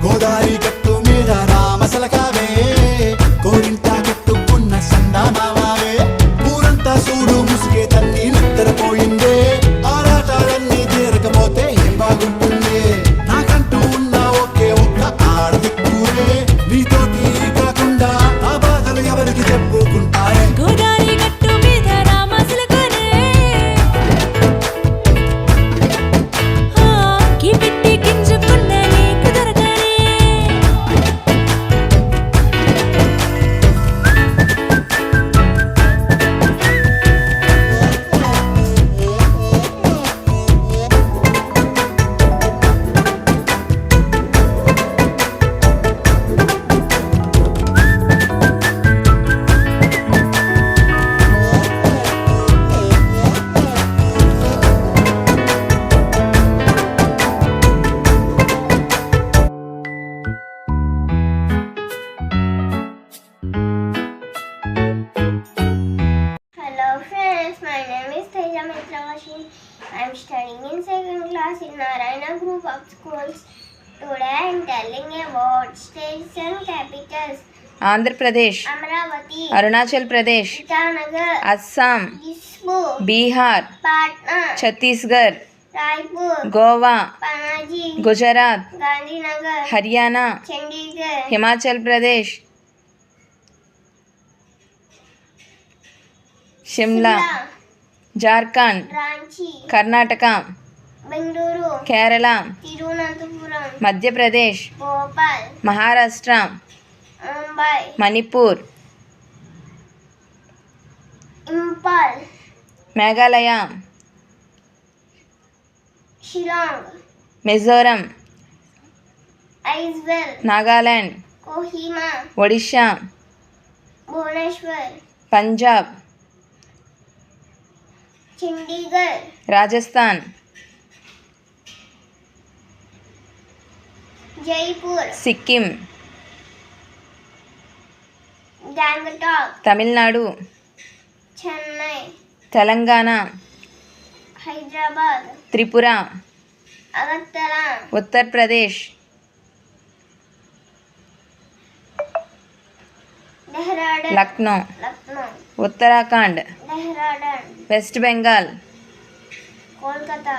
గోదారి గట్టు మీద రామసలకావే గోరింటా కట్టుకున్న సందామావే ఊరంతా చూడు ముసుగే తన్ని నిద్రపోయిందే ఆరాటాలన్నీ తీరకపోతే ఏం బాగుంటుంది నాకంటూ ఉన్న ఒకే ఒక్క ఆడదిక్కురే నీతోటి కాకుండా ఆ బాధలు ఎవరికి చెప్పుకుంటారే గోదారి గట్టు మీద రామసలకానే కిపెట్టి గింజుకున్న నీకు దొరకనే Hello friends, my name is Teja Mitravashi. I am studying in second class in Narayana Group of Schools. Today I am telling about states and capitals. Andhra Pradesh, Amravati, Arunachal Pradesh, Itanagar, Assam, Dispu, Bihar, Patna, Chhattisgarh, Raipur, Goa, Panaji, Gujarat, Gandhinagar, Haryana, Chandigarh, Himachal Pradesh, Shimla, Jharkhand, Ranchi, Karnataka, Bengaluru, Kerala, Tirunanthapuram, Madhya Pradesh, Bhopal, Maharashtra, Mumbai, Manipur, Impal, Meghalaya, Shillong, Mizoram, Aizawl, Nagaland, Kohima, Odisha, Bhubaneswar, Punjab, Chandigarh, Rajasthan, Jaipur, Sikkim, Gangtok, Tamil Nadu, Chennai, Telangana, Hyderabad, Tripura, Agartala, Uttar Pradesh, Dehradun, Lucknow, Lucknow, Uttarakhand, Dehradun, west Bengal, Kolkata,